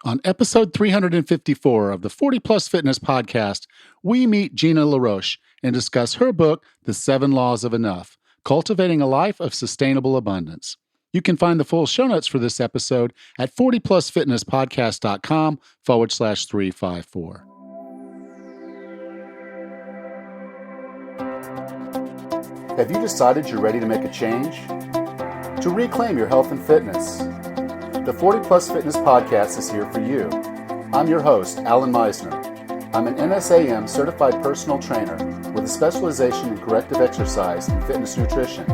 On episode 354 of the 40 Plus Fitness podcast, we meet Gina LaRoche and discuss her book, The 7 Laws of Enough, Cultivating a Life of Sustainable Abundance. You can find the full show notes for this episode at 40plusfitnesspodcast.com/354. Have you decided you're ready to make a change? To reclaim your health and fitness? The 40 Plus Fitness Podcast is here for you. I'm your host, Alan Meisner. I'm an NSAM certified personal trainer with a specialization in corrective exercise and fitness nutrition.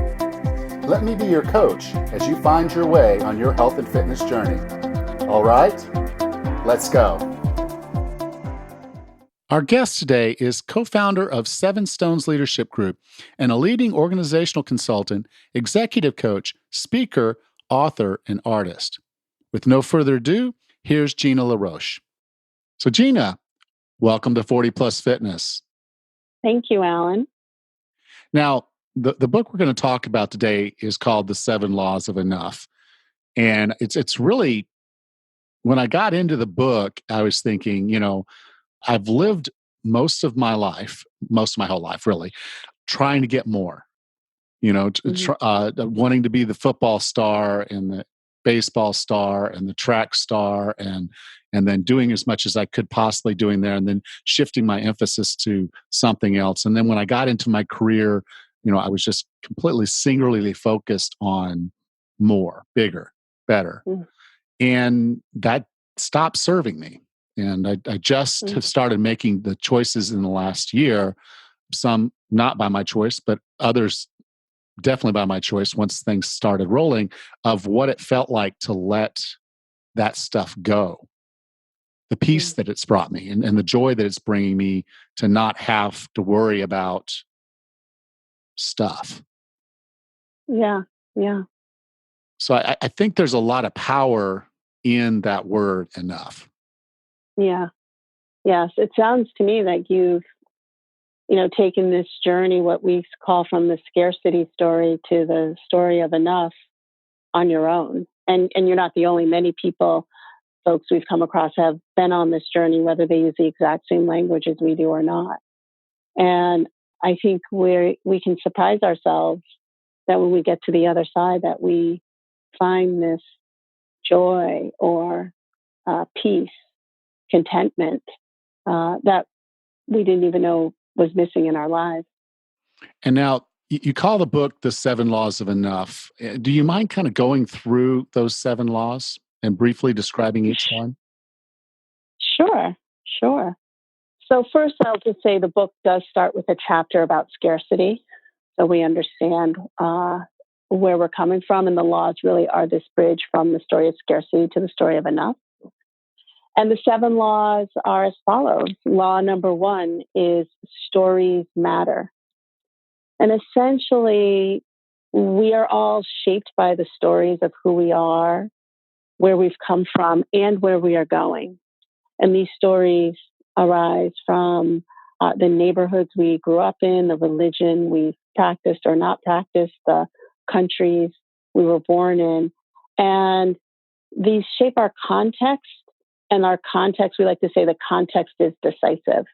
Let me be your coach as you find your way on your health and fitness journey. All right, let's go. Our guest today is co-founder of Seven Stones Leadership Group and a leading organizational consultant, executive coach, speaker, author, and artist. With no further ado, here's Gina LaRoche. So Gina, welcome to 40 Plus Fitness. Thank you, Alan. Now, the book we're going to talk about today is called The 7 Laws of Enough. And it's really, when I got into the book, I was thinking, I've lived most of my whole life, really, trying to get more, wanting to be the football star and the baseball star and the track star and then doing as much as I could possibly doing there and then shifting my emphasis to something else. And then when I got into my career, I was just completely singularly focused on more, bigger, better. And that stopped serving me. And I just have started making the choices in the last year, some not by my choice, but others definitely by my choice once things started rolling, of what it felt like to let that stuff go. The peace that it's brought me and the joy that it's bringing me to not have to worry about stuff. Yeah. So I think there's a lot of power in that word, enough. Yeah. Yes. It sounds to me like you've, taken this journey, what we call from the scarcity story to the story of enough on your own. And you're not the only. Many folks we've come across have been on this journey, whether they use the exact same language as we do or not. And I think we can surprise ourselves that when we get to the other side, that we find this joy or peace, contentment that we didn't even know was missing in our lives. And now you call the book The 7 Laws of Enough. Do you mind kind of going through those 7 laws and briefly describing each one? Sure. So first, I'll just say the book does start with a chapter about scarcity. So we understand where we're coming from. And the laws really are this bridge from the story of scarcity to the story of enough. And the 7 laws are as follows. Law number 1 is stories matter. And essentially, we are all shaped by the stories of who we are, where we've come from, and where we are going. And these stories arise from the neighborhoods we grew up in, the religion we practiced or not practiced, the countries we were born in. And these shape our context. And our context, we like to say the context is decisive.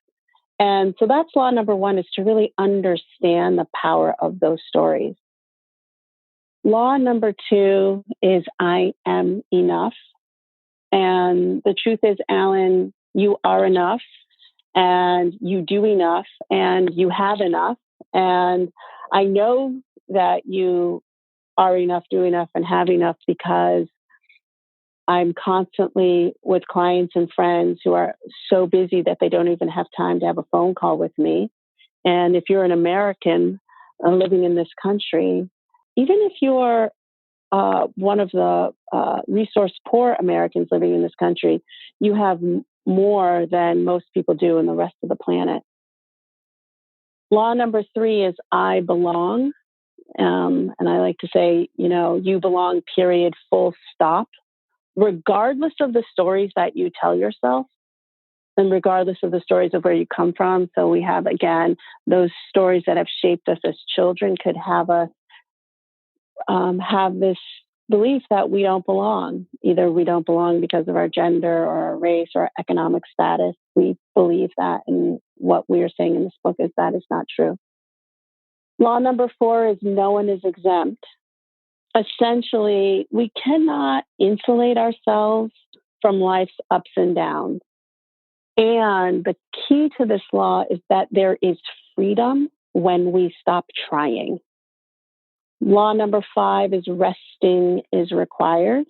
And so that's law number 1, is to really understand the power of those stories. Law number 2 is I am enough. And the truth is, Alan, you are enough and you do enough and you have enough. And I know that you are enough, do enough, and have enough because I'm constantly with clients and friends who are so busy that they don't even have time to have a phone call with me. And if you're an American living in this country, even if you're one of the resource poor Americans living in this country, you have more than most people do in the rest of the planet. Law number 3 is I belong. And I like to say, you belong, period, full stop. Regardless of the stories that you tell yourself and regardless of the stories of where you come from. So we have, again, those stories that have shaped us as children could have us have this belief that we don't belong. Either we don't belong because of our gender or our race or our economic status. We believe that, and what we are saying in this book is that is not true. Law number 4 is no one is exempt. Essentially, we cannot insulate ourselves from life's ups and downs. And the key to this law is that there is freedom when we stop trying. Law number 5 is resting is required.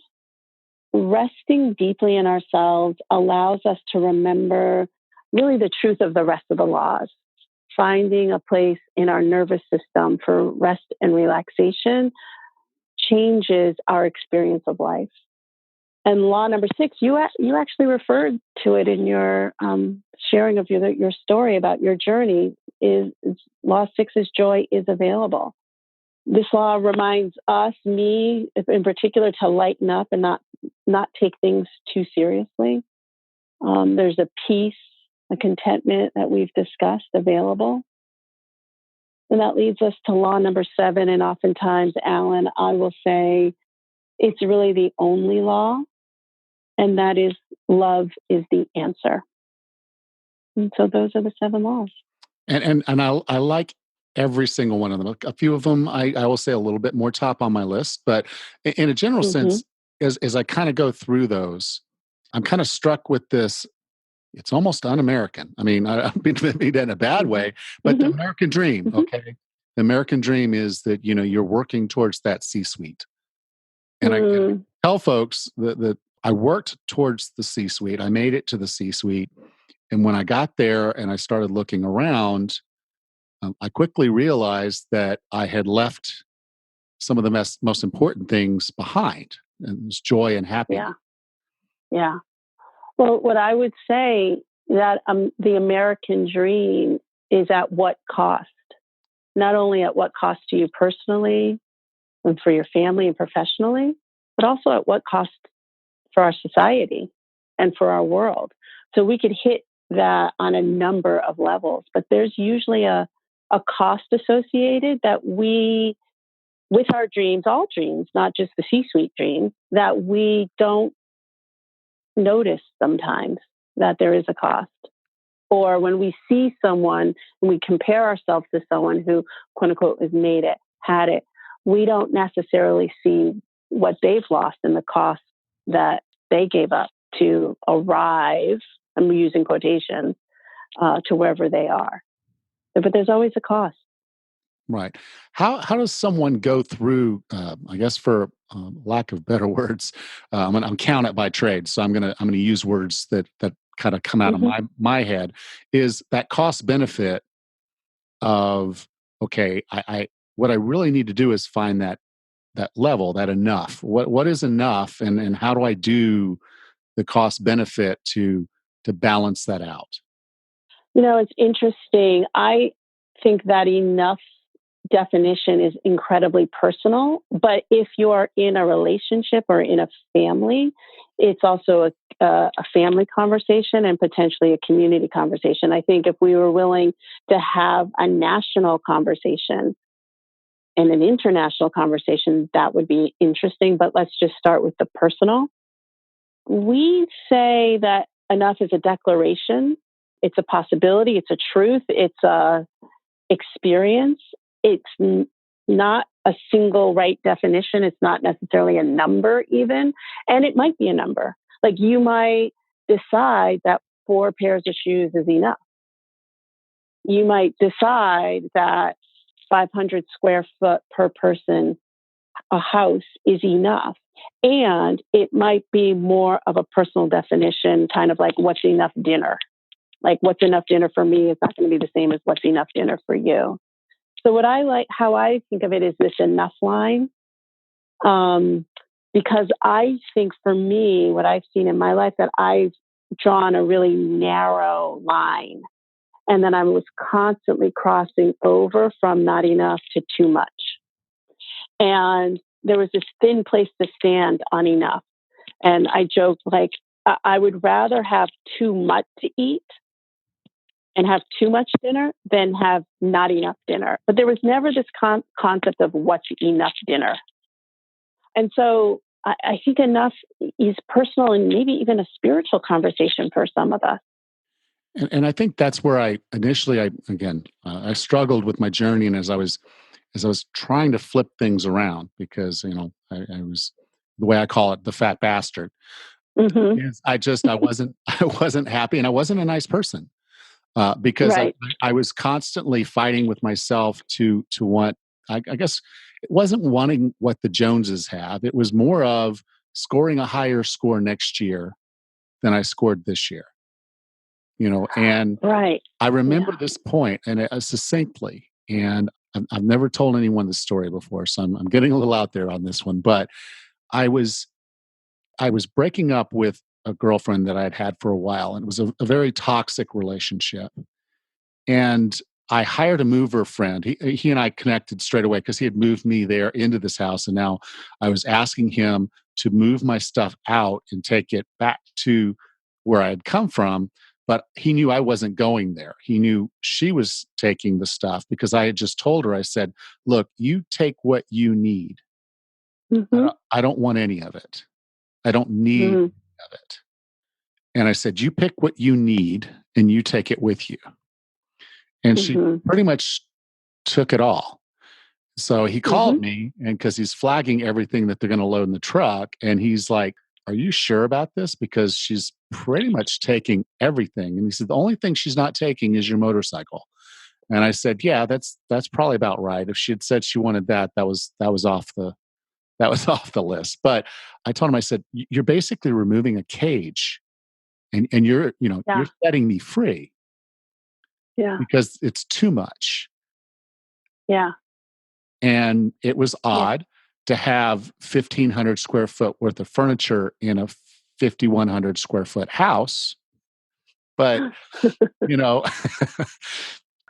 Resting deeply in ourselves allows us to remember really the truth of the rest of the laws. Finding a place in our nervous system for rest and relaxation changes our experience of life. And law number 6, you actually referred to it in your sharing of your story about your journey. Is law 6 is joy is available. This law reminds us, me in particular, to lighten up and not take things too seriously. There's a peace, a contentment that we've discussed available. And that leads us to law number 7. And oftentimes, Alan, I will say it's really the only law, and that is love is the answer. And so those are the 7 laws. And I like every single one of them. A few of them I will say a little bit more top on my list, but in a general sense, as I kind of go through those, I'm kind of struck with this. It's almost un-American. I mean, I mean it in a bad way, but the American dream. Okay, the American dream is that you're working towards that C-suite, and I tell folks that I worked towards the C-suite. I made it to the C-suite, and when I got there and I started looking around, I quickly realized that I had left some of the most important things behind, and it was joy and happiness. Yeah. Well, what I would say that the American dream is at what cost? Not only at what cost to you personally and for your family and professionally, but also at what cost for our society and for our world. So we could hit that on a number of levels, but there's usually a cost associated that we, with our dreams, all dreams, not just the C-suite dreams, that we don't notice sometimes that there is a cost. Or when we see someone and we compare ourselves to someone who, quote unquote, has made it, had it, we don't necessarily see what they've lost and the cost that they gave up to arrive, I'm using quotations, to wherever they are. But there's always a cost. Right. How does someone go through? I guess, for lack of better words, I'm accountant by trade, so I'm gonna use words that kind of come out of my head. Is that cost benefit of, okay? I what I really need to do is find that level, that enough. What is enough, and how do I do the cost benefit to balance that out? It's interesting. I think that enough definition is incredibly personal, but if you're in a relationship or in a family, it's also a family conversation and potentially a community conversation. I think if we were willing to have a national conversation and an international conversation, that would be interesting. But let's just start with the personal. We say that enough is a declaration. It's a possibility. It's a truth. It's a experience. It's not a single right definition. It's not necessarily a number even. And it might be a number. Like you might decide that 4 pairs of shoes is enough. You might decide that 500 square foot per person, a house is enough. And it might be more of a personal definition, kind of like what's enough dinner. Like what's enough dinner for me is not going to be the same as what's enough dinner for you. So how I think of it is this enough line. Because I think for me, what I've seen in my life, that I've drawn a really narrow line. And then I was constantly crossing over from not enough to too much. And there was this thin place to stand on enough. And I joked, like, I would rather have too much to eat and have too much dinner than have not enough dinner. But there was never this concept of what's enough dinner. And so I think enough is personal and maybe even a spiritual conversation for some of us. And I think that's where I initially, I struggled with my journey, and as I was trying to flip things around, because I was, the way I call it, the fat bastard. Hmm. Is I wasn't I wasn't happy, and I wasn't a nice person, because Right. I was constantly fighting with myself to want. I guess it wasn't wanting what the Joneses have. It was more of scoring a higher score next year than I scored this year. And Right. I remember Yeah. this point, and succinctly, and I've never told anyone this story before, so I'm getting a little out there on this one. But I was I was breaking up with a girlfriend that I had had for a while, and it was a very toxic relationship. And I hired a mover friend. He and I connected straight away because he had moved me there into this house, and now I was asking him to move my stuff out and take it back to where I had come from. But he knew I wasn't going there. He knew she was taking the stuff because I had just told her. I said, "Look, you take what you need. Hmm. I don't want any of it. I don't need Hmm. any of it." And I said, "You pick what you need and you take it with you." And she Hmm. pretty much took it all. So he Hmm. called me, and because he's flagging everything that they're going to load in the truck, and he's like, "Are you sure about this? Because she's pretty much taking everything." And he said, "The only thing she's not taking is your motorcycle." And I said, "Yeah, that's probably about right. If she had said she wanted that, that was off the that was off the list." But I told him, I said, "You're basically removing a cage, and you're Yeah. setting me free Yeah. because it's too much." Yeah. And it was Yeah. odd to have 1,500 square foot worth of furniture in a 5,100 square foot house. But, you know,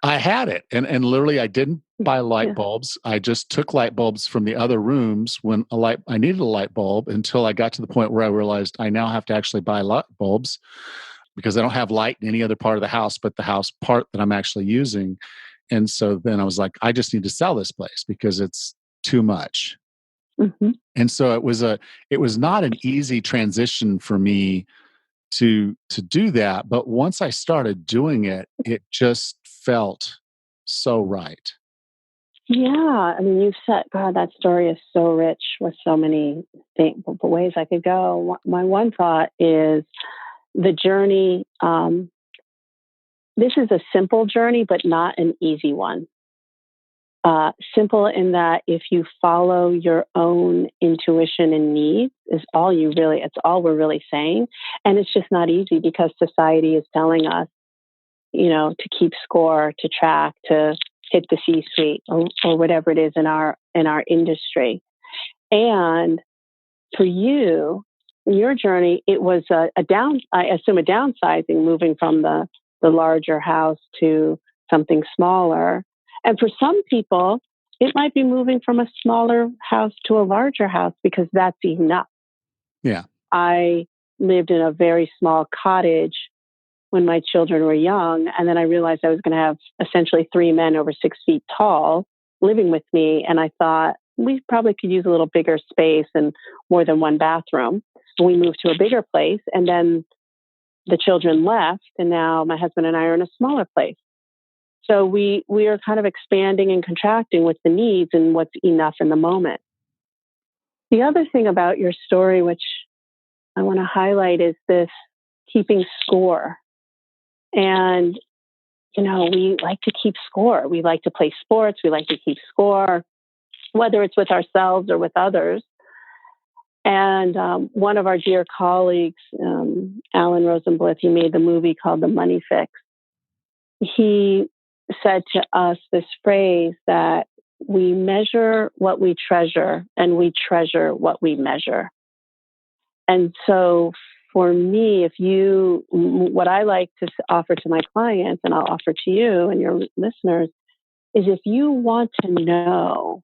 I had it. And literally, I didn't buy light Yeah. bulbs. I just took light bulbs from the other rooms when I needed a light bulb, until I got to the point where I realized I now have to actually buy light bulbs because I don't have light in any other part of the house but the house part that I'm actually using. And so then I was like, I just need to sell this place because it's too much. Hmm. And so it was not an easy transition for me to do that, but once I started doing it, it just felt so right. Yeah. I mean, you've said, God, that story is so rich with so many ways I could go. My one thought is the journey. This is a simple journey, but not an easy one. Simple in that if you follow your own intuition and needs, it's all we're really saying. And it's just not easy because society is telling us, to keep score, to track, to hit the C-suite, or whatever it is in our industry. And for you, in your journey, it was I assume a downsizing, moving from the larger house to something smaller. And for some people, it might be moving from a smaller house to a larger house because that's enough. Yeah. I lived in a very small cottage when my children were young. And then I realized I was going to have essentially three men over 6 feet tall living with me. And I thought we probably could use a little bigger space and more than one bathroom. And we moved to a bigger place. And then the children left. And now my husband and I are in a smaller place. So we are kind of expanding and contracting with the needs and what's enough in the moment. The other thing about your story, which I want to highlight, is this keeping score. And we like to keep score. We like to play sports. We like to keep score, whether it's with ourselves or with others. And one of our dear colleagues, Alan Rosenbluth, he made the movie called The Money Fix. He said to us this phrase that we measure what we treasure and we treasure what we measure. And so for me, what I like to offer to my clients, and I'll offer to you and your listeners, is if you want to know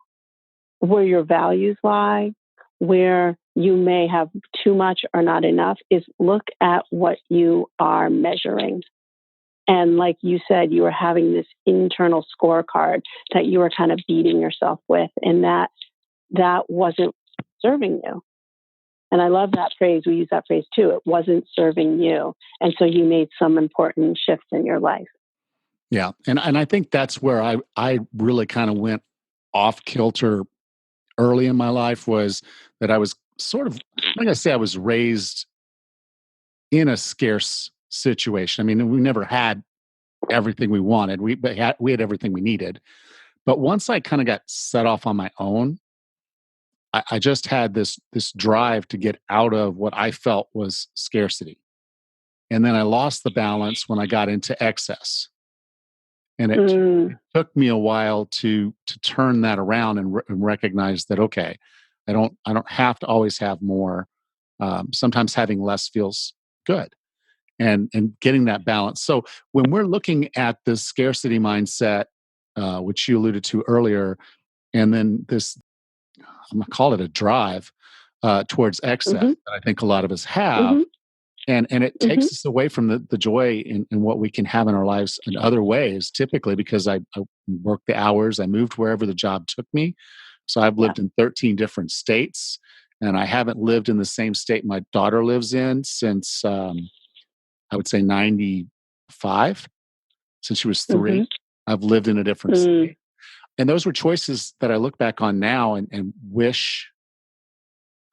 where your values lie, where you may have too much or not enough, is look at what you are measuring. And like you said, you were having this internal scorecard that you were kind of beating yourself with, and that wasn't serving you. And I love that phrase. We use that phrase too. It wasn't serving you. And so you made some important shifts in your life. Yeah. And I think that's where I really kind of went off kilter early in my life, was that I was sort of, like I say, I was raised in a scarce situation. I mean, we never had everything we wanted. We had everything we needed. But once I kind of got set off on my own, I just had this drive to get out of what I felt was scarcity. And then I lost the balance when I got into excess. And it took me a while to turn that around and recognize that, okay, I don't have to always have more. Sometimes having less feels good, and getting that balance. So when we're looking at this scarcity mindset, which you alluded to earlier, and then this, I'm gonna call it a drive towards excess Mm-hmm. that I think a lot of us have. Mm-hmm. And it Mm-hmm. takes us away from the joy in what we can have in our lives in other ways, typically because I worked the hours, I moved wherever the job took me. So I've Yeah. lived in 13 different states, and I haven't lived in the same state my daughter lives in since I would say 95, since she was Mm-hmm. 3. I've lived in a different Mm. state. And those were choices that I look back on now and wish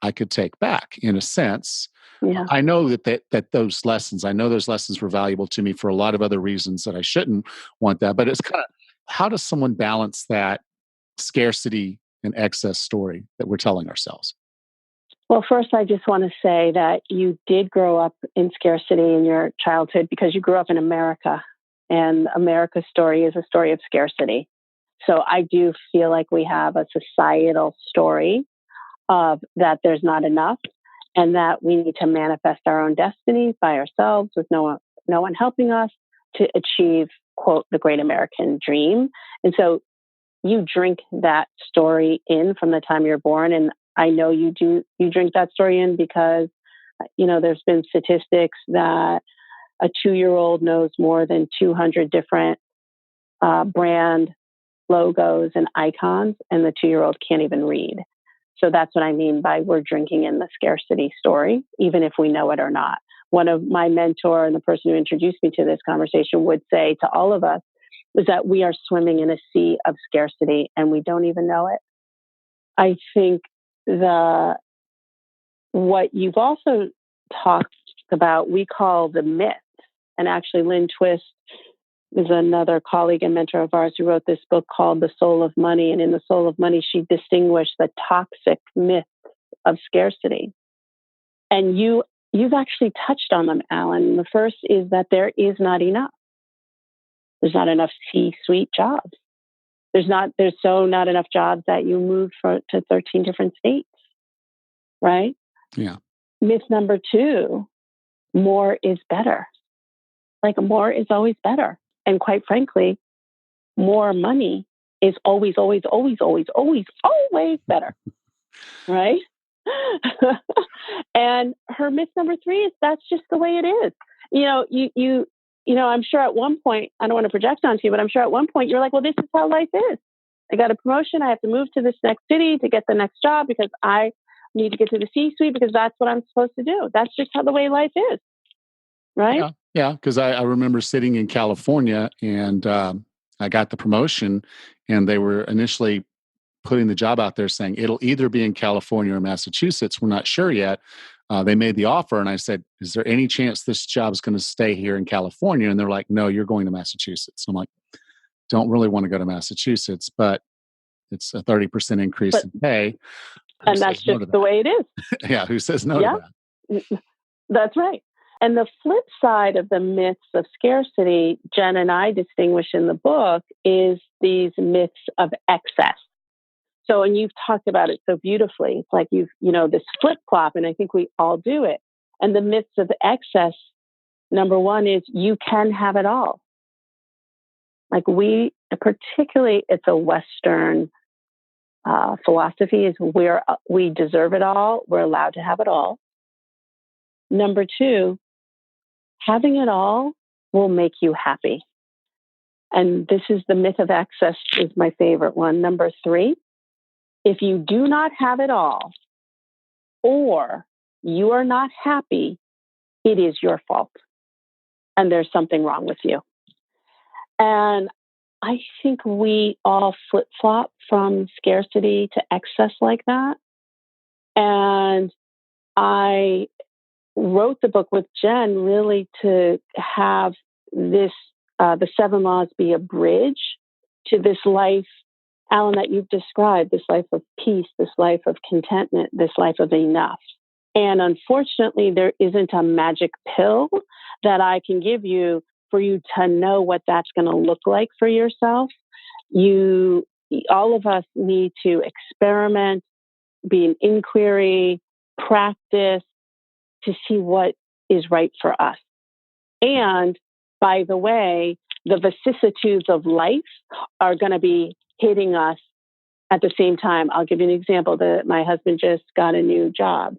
I could take back in a sense. Yeah. I know that those lessons, I know those lessons were valuable to me for a lot of other reasons that I shouldn't want that. But it's kind of, how does someone balance that scarcity and excess story that we're telling ourselves? Well, first, I just want to say that you did grow up in scarcity in your childhood because you grew up in America, and America's story is a story of scarcity. So I do feel like we have a societal story of that there's not enough, and that we need to manifest our own destinies by ourselves with no one helping us to achieve, quote, the great American dream. And so you drink that story in from the time you're born. And I know you drink that story in because, there's been statistics that a 2-year-old knows more than 200 different brand logos and icons, and the 2-year-old can't even read. So that's what I mean by we're drinking in the scarcity story, even if we know it or not. One of my mentor and the person who introduced me to this conversation would say to all of us is that we are swimming in a sea of scarcity and we don't even know it. I think what you've also talked about, we call the myth. And actually, Lynn Twist is another colleague and mentor of ours who wrote this book called The Soul of Money. And in The Soul of Money, she distinguished the toxic myth of scarcity. And you've actually touched on them, Alan. The first is that there is not enough. There's not enough C-suite jobs. There's not enough jobs that you moved to 13 different states, right? Yeah. Myth number 2, more is better. Like more is always better. And quite frankly, more money is always, always, always, always, always, always better, right? And her myth number 3 is that's just the way it is. I'm sure at one point, I don't want to project onto you, but I'm sure at one point you're like, well, this is how life is. I got a promotion. I have to move to this next city to get the next job because I need to get to the C-suite because that's what I'm supposed to do. That's just how the way life is, right? Yeah. Yeah. Because I remember sitting in California, and I got the promotion, and they were initially putting the job out there saying it'll either be in California or Massachusetts. We're not sure yet. They made the offer, and I said, "Is there any chance this job is going to stay here in California?" And they're like, "No, you're going to Massachusetts." I'm like, "Don't really want to go to Massachusetts, but it's a 30% increase But in pay." Who and that's says no just to the that? way it is. Yeah, who says no to Yeah, that? that's right. And the flip side of the myths of scarcity, Jen and I distinguish in the book, is these myths of excess. So, and you've talked about it so beautifully. It's like this flip flop, and I think we all do it. And the myths of excess, number 1 is you can have it all. Like particularly, it's a Western philosophy is we deserve it all. We're allowed to have it all. Number 2, having it all will make you happy. And this is the myth of excess is my favorite one. Number 3, if you do not have it all, or you are not happy, it is your fault. And there's something wrong with you. And I think we all flip flop from scarcity to excess like that. And I wrote the book with Jen really to have this, the seven laws be a bridge to this life, Alan, that you've described, this life of peace, this life of contentment, this life of enough. And unfortunately, there isn't a magic pill that I can give you for you to know what that's going to look like for yourself. All of us need to experiment, be an inquiry, practice to see what is right for us. And by the way, the vicissitudes of life are going to be hitting us at the same time. I'll give you an example. My husband just got a new job.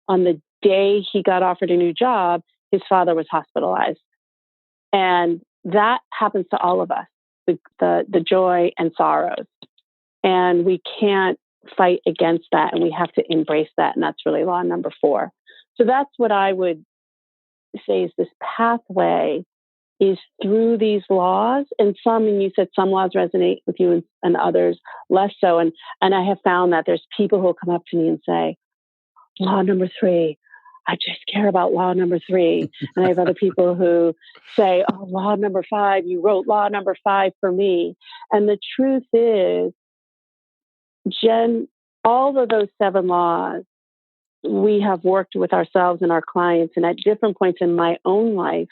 On the day he got offered a new job, his father was hospitalized. And that happens to all of us, the joy and sorrows. And we can't fight against that, and we have to embrace that. And that's really law number 4. So that's what I would say is this pathway is through these laws. And you said some laws resonate with you and others less so. And I have found that there's people who will come up to me and say, law number 3, I just care about law number 3. And I have other people who say, oh, law number 5, you wrote law number 5 for me. And the truth is, Jen, all of those 7 laws, we have worked with ourselves and our clients. And at different points in my own life,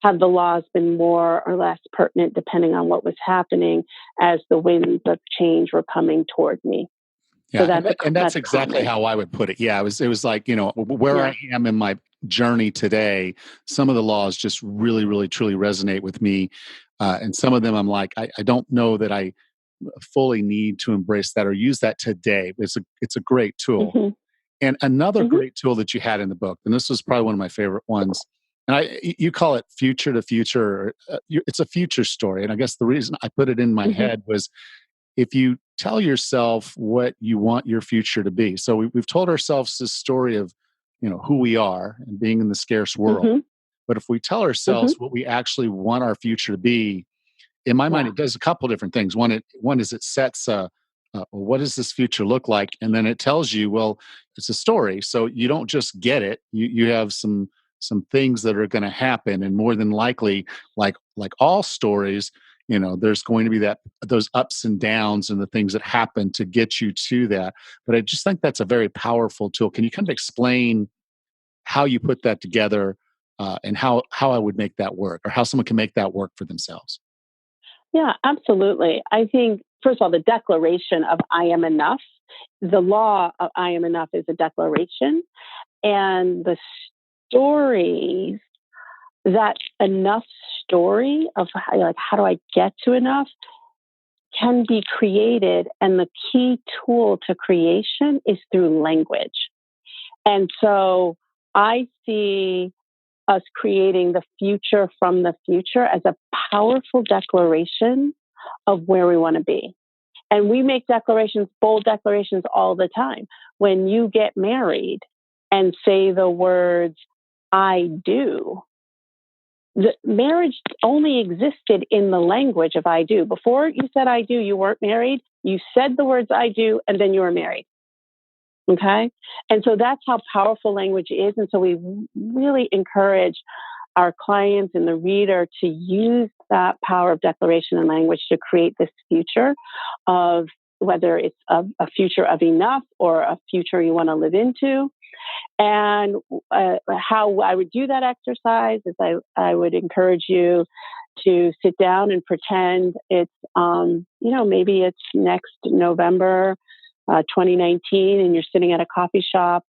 have the laws been more or less pertinent depending on what was happening as the winds of change were coming toward me. Yeah, So and that's exactly common. how I would put it. Yeah, it was like, where Yeah. I am in my journey today, some of the laws just really, really, truly resonate with me. And some of them I'm like, I don't know that I fully need to embrace that or use that today. It's a great tool. Mm-hmm. And another Mm-hmm. great tool that you had in the book, and this was probably one of my favorite ones, and you call it future to future. It's a future story. And I guess the reason I put it in my Mm-hmm. head was if you tell yourself what you want your future to be. So we've told ourselves this story of, who we are and being in the scarce world. Mm-hmm. But if we tell Mm-hmm. ourselves what we actually want our future to be, in my mind, Yeah. it does a couple different things. One is it sets what does this future look like, and then it tells you, well, it's a story, so you don't just get it. You have some things that are going to happen, and more than likely, like all stories, there's going to be those ups and downs and the things that happen to get you to that. But I just think that's a very powerful tool. Can you kind of explain how you put that together, and how I would make that work, or how someone can make that work for themselves? Yeah, absolutely. I think, first of all, the declaration of I am enough, the law of I am enough is a declaration. And the stories, that enough story of how do I get to enough can be created. And the key tool to creation is through language. And so I see us creating the future from the future as a powerful declaration of where we want to be. And we make declarations, bold declarations all the time. When you get married and say the words, I do, the marriage only existed in the language of I do. Before you said I do, you weren't married. You said the words I do, and then you were married. Okay. And so that's how powerful language is. And so we really encourage our clients and the reader to use that power of declaration and language to create this future of whether it's a future of enough or a future you want to live into. And how I would do that exercise is I would encourage you to sit down and pretend it's, maybe it's next November 2019, and you're sitting at a coffee shop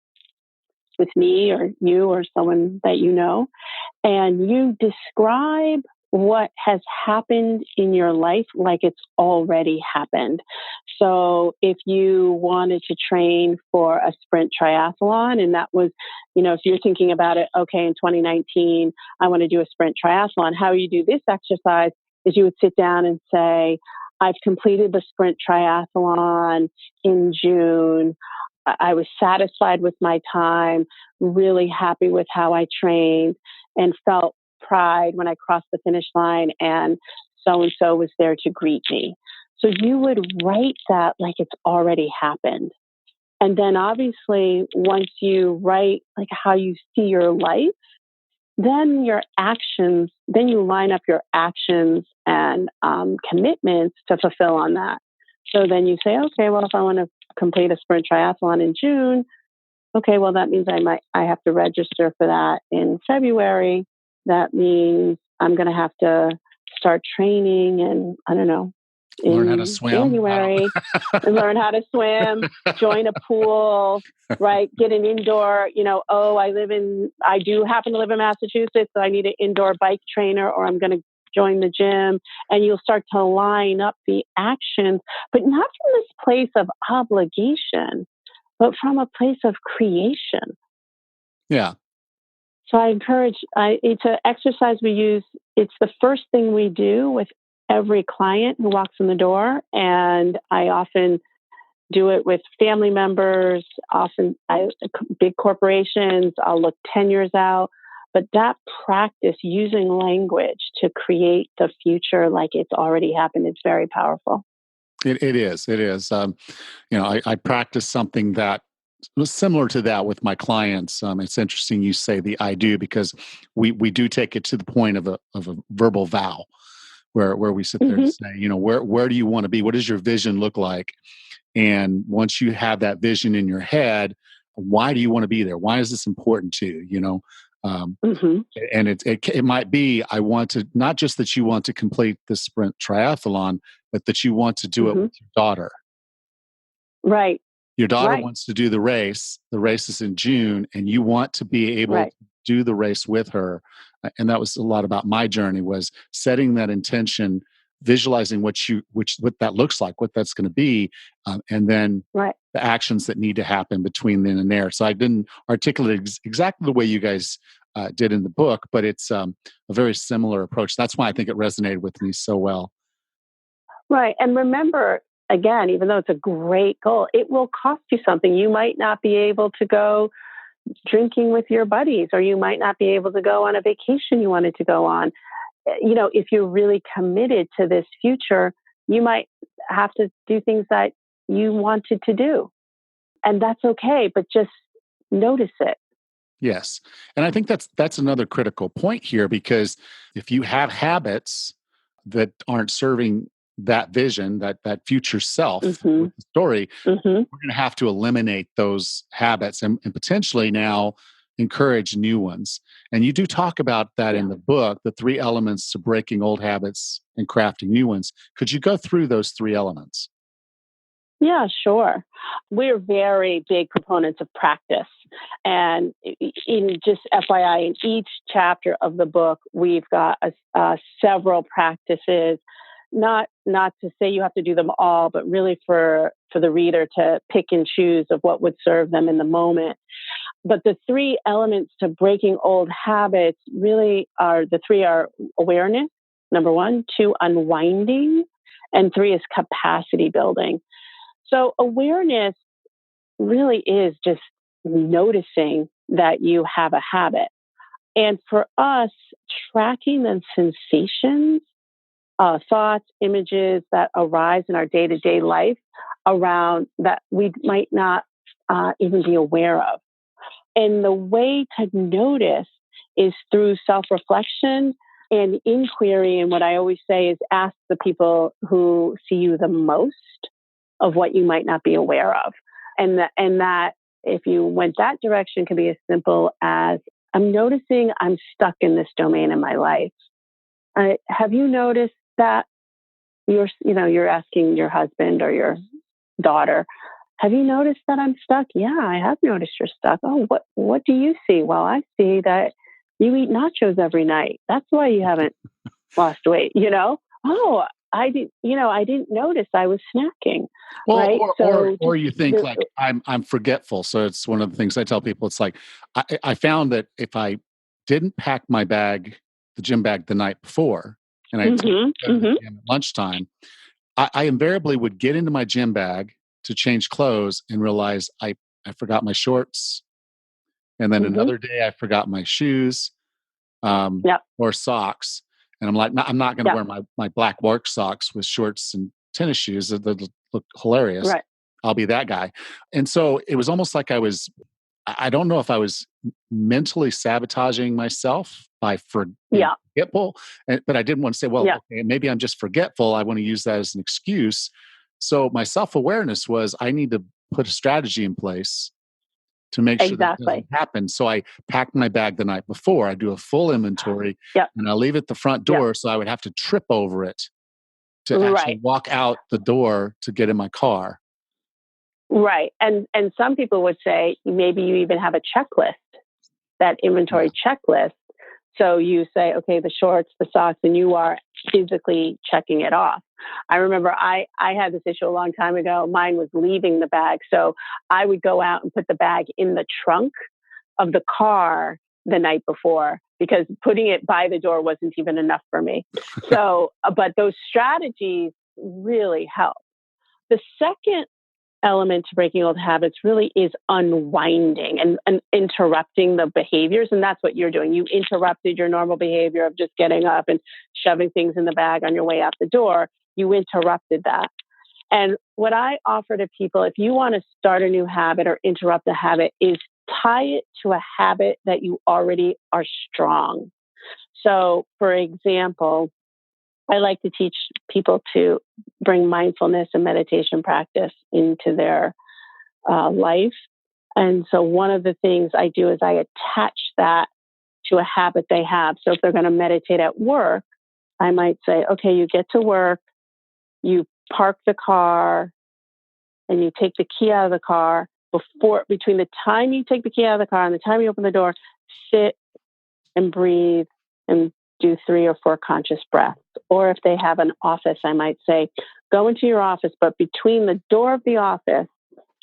with me or you or someone that you know, and you describe what has happened in your life like it's already happened. So if you wanted to train for a sprint triathlon, and that was, if you're thinking about it, okay, in 2019, I want to do a sprint triathlon. How you do this exercise is you would sit down and say, I've completed the sprint triathlon in June. I was satisfied with my time, really happy with how I trained, and felt pride when I crossed the finish line and so was there to greet me. So you would write that like it's already happened. And then obviously, once you write like how you see your life, then your actions, then you line up your actions and commitments to fulfill on that. So then you say, okay, well, if I want to complete a sprint triathlon in June, okay, well, that means I have to register for that in February. That means I'm going to have to start training and I don't know, Learn how to in swim. January and learn how to swim, join a pool, right? Get an indoor, I do happen to live in Massachusetts, so I need an indoor bike trainer or I'm going to join the gym. And you'll start to line up the actions, but not from this place of obligation, but from a place of creation. Yeah. So I encourage, it's an exercise we use. It's the first thing we do with every client who walks in the door. And I often do it with family members, big corporations. I'll look 10 years out. But that practice using language to create the future like it's already happened, it's very powerful. It is. It is. I practice something that was similar to that with my clients. It's interesting you say the I do because we do take it to the point of a verbal vow where we sit there Mm-hmm. and say, where do you want to be? What does your vision look like? And once you have that vision in your head, why do you want to be there? Why is this important to you? Mm-hmm. And it might be I want to not just that you want to complete the sprint triathlon, but that you want to do it Mm-hmm. with your daughter. Right. Your daughter Right. wants to do the race. The race is in June, and you want to be able Right. to do the race with her. And that was a lot about my journey was setting that intention, visualizing what that looks like, what that's going to be, and then Right. the actions that need to happen between then and there. So I didn't articulate exactly the way you guys did in the book, but it's a very similar approach. That's why I think it resonated with me so well. Right. And remember, again, even though it's a great goal, it will cost you something. You might not be able to go drinking with your buddies, or you might not be able to go on a vacation you wanted to go on. If you're really committed to this future, you might have to do things that you wanted to do. And that's okay, but just notice it. Yes. And I think that's another critical point here because if you have habits that aren't serving that vision, that future self Mm-hmm. with the story, Mm-hmm. we're going to have to eliminate those habits and potentially now encourage new ones. And you do talk about that Yeah. in the book, the three elements to breaking old habits and crafting new ones. Could you go through those three elements? Yeah, sure. We're very big proponents of practice. And in just FYI, in each chapter of the book, we've got several practices, not to say you have to do them all, but really for the reader to pick and choose of what would serve them in the moment. But the three elements to breaking old habits really the three are awareness, number one, two, unwinding, and three is capacity building. So awareness really is just noticing that you have a habit. And for us, tracking the sensations, thoughts, images that arise in our day-to-day life around that we might not even be aware of. And the way to notice is through self-reflection and inquiry. And what I always say is ask the people who see you the most of what you might not be aware of. And that if you went that direction can be as simple as I'm noticing I'm stuck in this domain in my life. Have you noticed that you're asking your husband or your daughter, have you noticed that I'm stuck? Yeah, I have noticed you're stuck. Oh, what do you see? Well, I see that you eat nachos every night. That's why you haven't lost weight. Oh, I didn't notice I was snacking. Well, Right. So or you think like I'm forgetful. So it's one of the things I tell people. It's like I found that if I didn't pack my bag, the gym bag the night before, and I go to the gym at lunchtime, I invariably would get into my gym bag to change clothes and realize I I forgot my shorts. And then Mm-hmm. another day I forgot my shoes, Yep. or socks. And I'm like, I'm not going to Yep. wear my black work socks with shorts and tennis shoes that look hilarious. Right. I'll be that guy. And so it was almost like I don't know if I was mentally sabotaging myself by being Yeah. forgetful, but I didn't want to say, well, Yeah. okay, maybe I'm just forgetful. I want to use that as an excuse. So my self awareness was I need to put a strategy in place to make sure that doesn't Exactly. happen. So I packed my bag the night before. I do a full inventory Yep. and I leave it at the front Yep. door so I would have to trip over it to actually Right. walk out the door to get in my car. Right. And some people would say maybe you even have a checklist, that Yeah. inventory checklist. So you say, okay, the shorts, the socks, and you are physically checking it off. I remember I had this issue a long time ago. Mine was leaving the bag. So I would go out and put the bag in the trunk of the car the night before because putting it by the door wasn't even enough for me. So, but those strategies really help. The second element to breaking old habits really is unwinding and interrupting the behaviors. And that's what you're doing. You interrupted your normal behavior of just getting up and shoving things in the bag on your way out the door. You interrupted that. And what I offer to people, if you want to start a new habit or interrupt a habit, is tie it to a habit that you already are strong. So, for example, I like to teach people to bring mindfulness and meditation practice into their life. And so one of the things I do is I attach that to a habit they have. So if they're going to meditate at work, I might say, okay, you get to work, you park the car, and you take the key out of the car. Between the time you take the key out of the car and the time you open the door, sit and breathe and do 3 or 4 conscious breaths. Or if they have an office, I might say, go into your office, but between the door of the office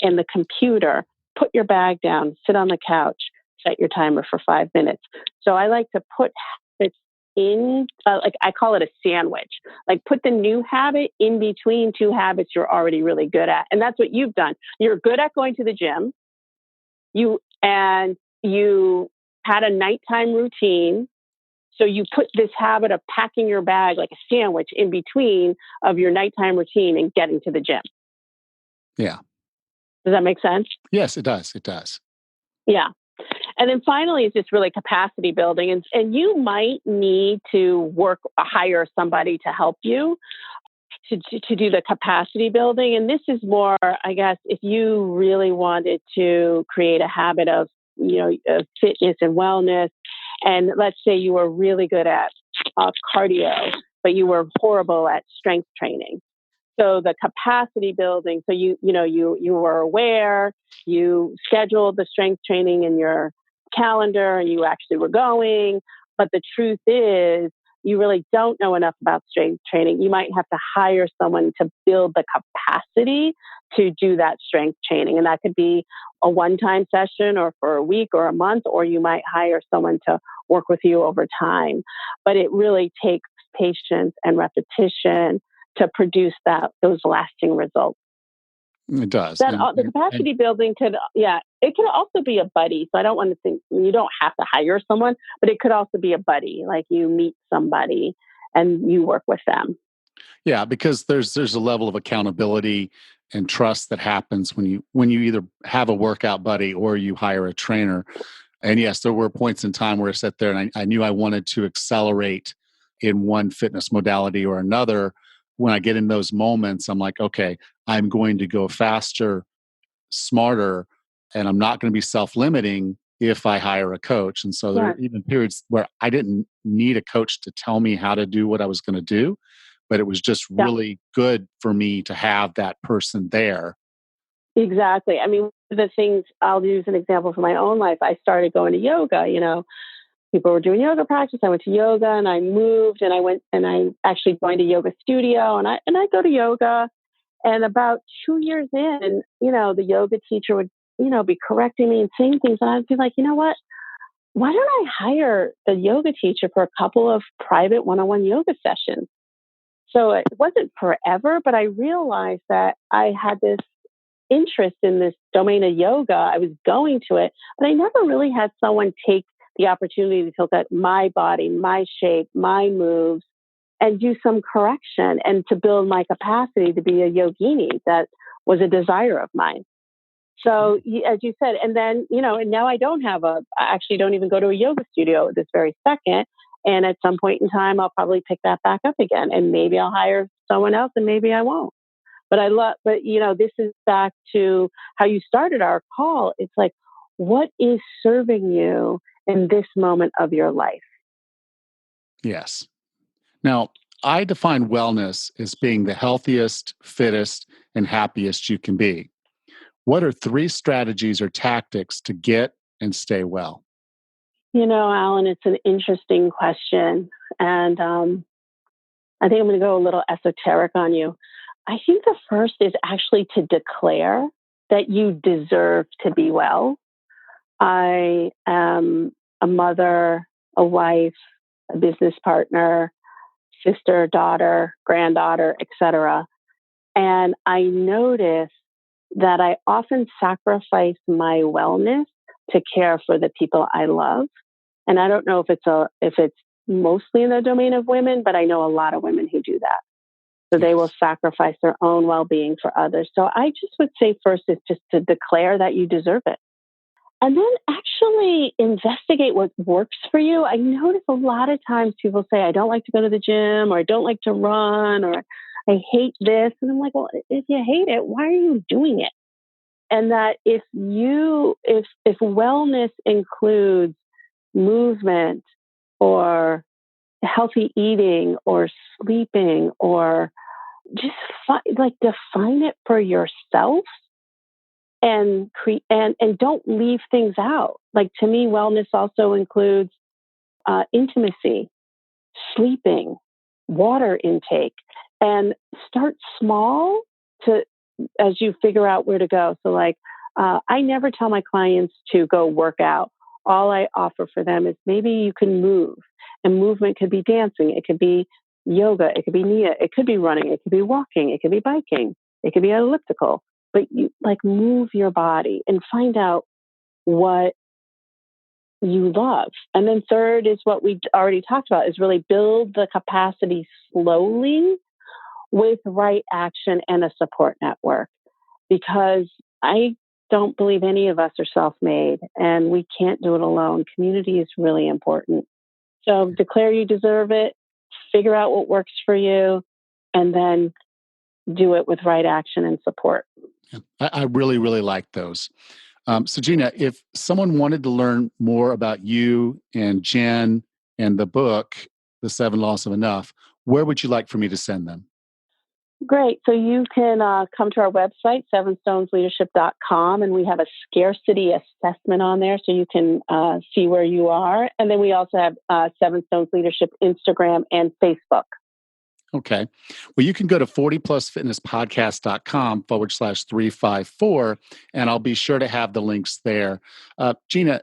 and the computer, put your bag down, sit on the couch, set your timer for 5 minutes. So I like to put habits in, like I call it a sandwich, like put the new habit in between 2 habits you're already really good at. And that's what you've done. You're good at going to the gym. You had a nighttime routine. So you put this habit of packing your bag like a sandwich in between of your nighttime routine and getting to the gym. Yeah. Does that make sense? Yes, it does. It does. Yeah. And then finally, it's just really capacity building. And you might need to hire somebody to help you to do the capacity building. And this is more, I guess, if you really wanted to create a habit of, of fitness and wellness. And let's say you were really good at cardio, but you were horrible at strength training. So the capacity building, so you were aware, you scheduled the strength training in your calendar and you actually were going. But the truth is, you really don't know enough about strength training. You might have to hire someone to build the capacity to do that strength training. And that could be a one-time session or for a week or a month, or you might hire someone to work with you over time. But it really takes patience and repetition to produce those lasting results. It does. Then the capacity building it could also be a buddy. So I don't want to think you don't have to hire someone, but it could also be a buddy. Like you meet somebody and you work with them. Yeah, because there's a level of accountability and trust that happens when you either have a workout buddy or you hire a trainer. And yes, there were points in time where I sat there and I knew I wanted to accelerate in one fitness modality or another. When I get in those moments, I'm like, okay, I'm going to go faster, smarter, and I'm not going to be self-limiting if I hire a coach. And so there are even periods where I didn't need a coach to tell me how to do what I was going to do, but it was just really good for me to have that person there. Exactly. I mean, the things I'll use an example from my own life. I started going to yoga, people were doing yoga practice. I went to yoga and I moved and I actually joined a yoga studio and I go to yoga. And about 2 years in, the yoga teacher would, be correcting me and saying things. And I'd be like, you know what? Why don't I hire the yoga teacher for a couple of private one-on-one yoga sessions? So it wasn't forever, but I realized that I had this interest in this domain of yoga. I was going to it, but I never really had someone take the opportunity to look at my body, my shape, my moves, and do some correction and to build my capacity to be a yogini. That was a desire of mine. So, as you said, and then, and now I actually don't even go to a yoga studio this very second. And at some point in time, I'll probably pick that back up again, and maybe I'll hire someone else and maybe I won't. But this is back to how you started our call. It's like, what is serving you in this moment of your life? Yes. Now, I define wellness as being the healthiest, fittest, and happiest you can be. What are 3 strategies or tactics to get and stay well? Alan, it's an interesting question. And I think I'm going to go a little esoteric on you. I think the first is actually to declare that you deserve to be well. I am a mother, a wife, a business partner, sister, daughter, granddaughter, etc. And I notice that I often sacrifice my wellness to care for the people I love. And I don't know if it's mostly in the domain of women, but I know a lot of women who do that. So they will sacrifice their own well-being for others. So I just would say first is just to declare that you deserve it. And then actually investigate what works for you. I notice a lot of times people say, I don't like to go to the gym, or I don't like to run, or I hate this. And I'm like, well, if you hate it, why are you doing it? And that if wellness includes movement or healthy eating or sleeping, or just define it for yourself and don't leave things out. Like, to me, wellness also includes intimacy, sleeping, water intake, and start small as you figure out where to go. So I never tell my clients to go work out. All I offer for them is maybe you can move, and movement could be dancing. It could be yoga. It could be Nia. It could be running. It could be walking. It could be biking. It could be elliptical. But you move your body and find out what you love. And then third is what we already talked about, is really build the capacity slowly with right action and a support network. Because I don't believe any of us are self-made, and we can't do it alone. Community is really important. So declare you deserve it, figure out what works for you, and then do it with right action and support. Yeah, I really, really like those. So Gina, if someone wanted to learn more about you and Jen and the book, The 7 Laws of Enough, where would you like for me to send them? Great. So you can come to our website, sevenstonesleadership.com, and we have a scarcity assessment on there so you can see where you are. And then we also have Seven Stones Leadership Instagram and Facebook. Okay. Well, you can go to 40plusfitnesspodcast.com/354, and I'll be sure to have the links there. Gina,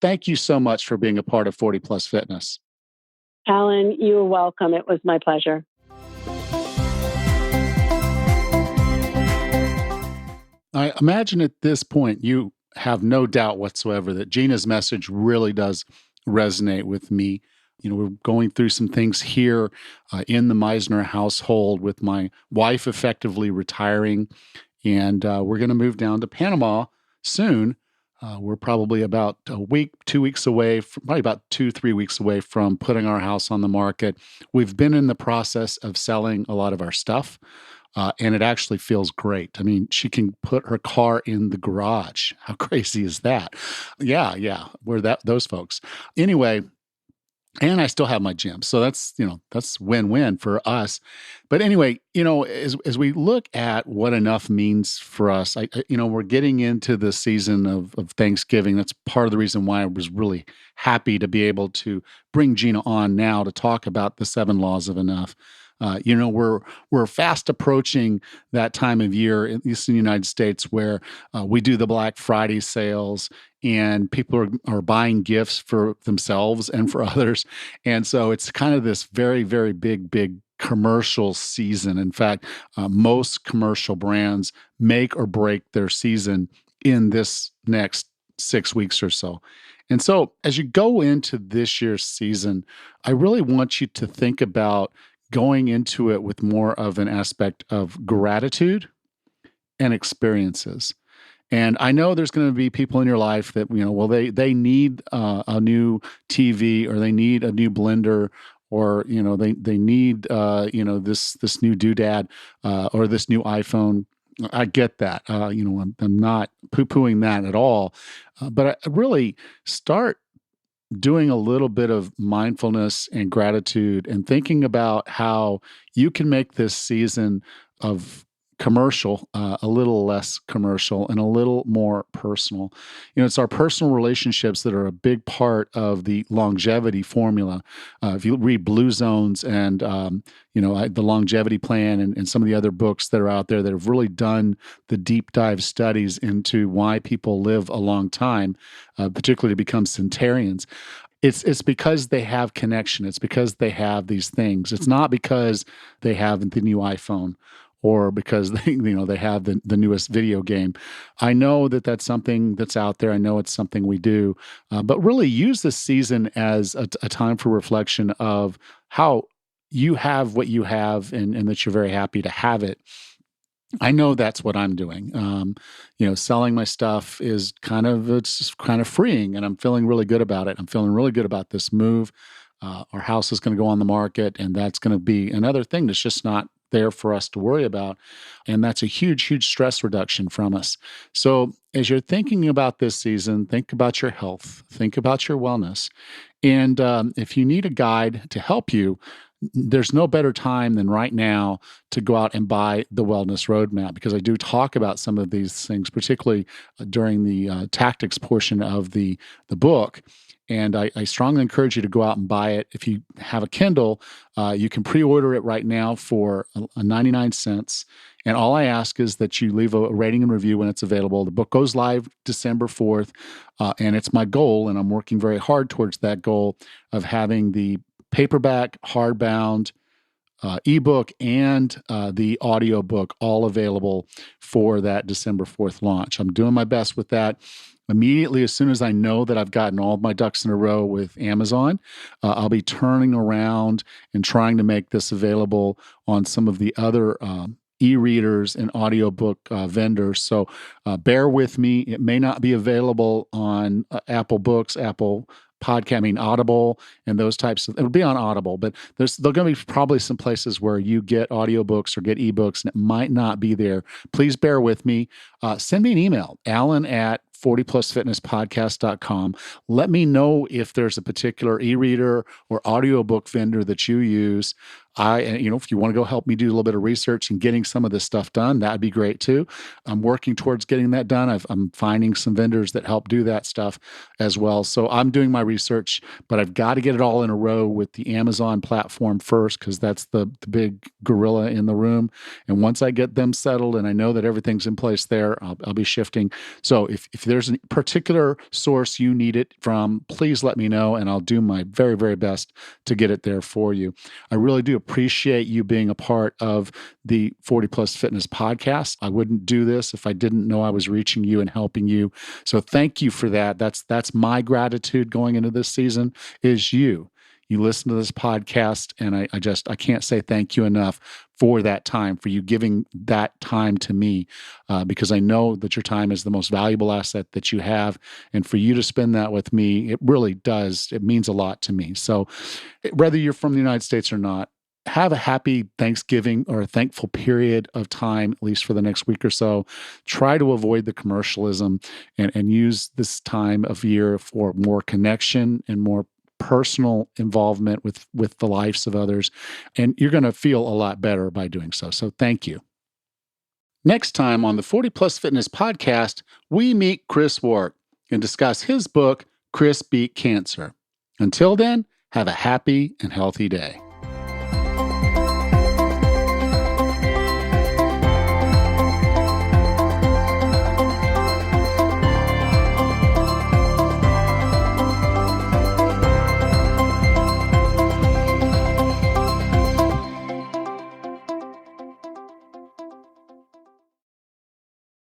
thank you so much for being a part of 40 Plus Fitness. Alan, you're welcome. It was my pleasure. I imagine at this point you have no doubt whatsoever that Gina's message really does resonate with me. We're going through some things here in the Meisner household with my wife effectively retiring, and we're going to move down to Panama soon. We're probably about a week, 2 weeks away, probably about 2-3 weeks away from putting our house on the market. We've been in the process of selling a lot of our stuff. And it actually feels great. I mean, she can put her car in the garage. How crazy is that? Yeah, we're those folks. Anyway, and I still have my gym. So that's win-win for us. But anyway, as we look at what enough means for us, we're getting into the season of Thanksgiving. That's part of the reason why I was really happy to be able to bring Gina on now to talk about the 7 laws of enough. We're fast approaching that time of year, at least in the United States, where we do the Black Friday sales, and people are buying gifts for themselves and for others. And so it's kind of this very, very big commercial season. In fact, most commercial brands make or break their season in this next 6 weeks or so. And so, as you go into this year's season, I really want you to think about going into it with more of an aspect of gratitude and experiences. And I know there's going to be people in your life that, well, they need a new TV, or they need a new blender, or they need this new doodad, or this new iPhone. I get that. I'm not poo-pooing that at all, but I really start doing a little bit of mindfulness and gratitude and thinking about how you can make this season of commercial a little less commercial and a little more personal. It's our personal relationships that are a big part of the longevity formula. If you read Blue Zones and the Longevity Plan, and some of the other books that are out there that have really done the deep dive studies into why people live a long time, particularly to become centenarians. It's because they have connection. It's because they have these things. It's not because they have the new iPhone, or because they have the newest video game. I know that that's something that's out there. I know it's something we do, but really use this season as a time for reflection of how you have what you have, and that you're very happy to have it. I know that's what I'm doing. Selling my stuff is it's kind of freeing, and I'm feeling really good about it. I'm feeling really good about this move. Our house is going to go on the market, and that's going to be another thing that's just not there for us to worry about. And that's a huge, huge stress reduction from us. So as you're thinking about this season, think about your health, think about your wellness. And if you need a guide to help you, there's no better time than right now to go out and buy the Wellness Roadmap, because I do talk about some of these things, particularly during the tactics portion of the book. And I strongly encourage you to go out and buy it. If you have a Kindle, you can pre-order it right now for 99 cents. And all I ask is that you leave a rating and review when it's available. The book goes live December 4th, and it's my goal, and I'm working very hard towards that goal of having the paperback, hardbound, ebook, and the audiobook all available for that December 4th launch. I'm doing my best with that. Immediately, as soon as I know that I've gotten all of my ducks in a row with Amazon, I'll be turning around and trying to make this available on some of the other e-readers and audiobook vendors. So bear with me. It may not be available on Apple Books, Apple Podcast, Audible, and those types of, it'll be on Audible, but there's going to be probably some places where you get audiobooks or get ebooks, and it might not be there. Please bear with me. Send me an email, alan@40plusfitnesspodcast.com. Let me know if there's a particular e-reader or audiobook vendor that you use. If you want to go help me do a little bit of research and getting some of this stuff done, that'd be great too. I'm working towards getting that done. I'm finding some vendors that help do that stuff as well. So I'm doing my research, but I've got to get it all in a row with the Amazon platform first, because that's the big gorilla in the room. And once I get them settled and I know that everything's in place there, I'll be shifting. So if there's a particular source you need it from, please let me know, and I'll do my very, very best to get it there for you. I really do appreciate you being a part of the 40 Plus Fitness podcast. I wouldn't do this if I didn't know I was reaching you and helping you. So thank you for that. That's my gratitude going into this season, is you. You listen to this podcast, and I can't say thank you enough for that time, for you giving that time to me, because I know that your time is the most valuable asset that you have. And for you to spend that with me, it really does. It means a lot to me. So whether you're from the United States or not, have a happy Thanksgiving or a thankful period of time, at least for the next week or so. Try to avoid the commercialism, and use this time of year for more connection and more personal involvement with the lives of others. And you're going to feel a lot better by doing so. So thank you. Next time on the 40 Plus Fitness podcast, we meet Chris Ward and discuss his book, Chris Beat Cancer. Until then, have a happy and healthy day.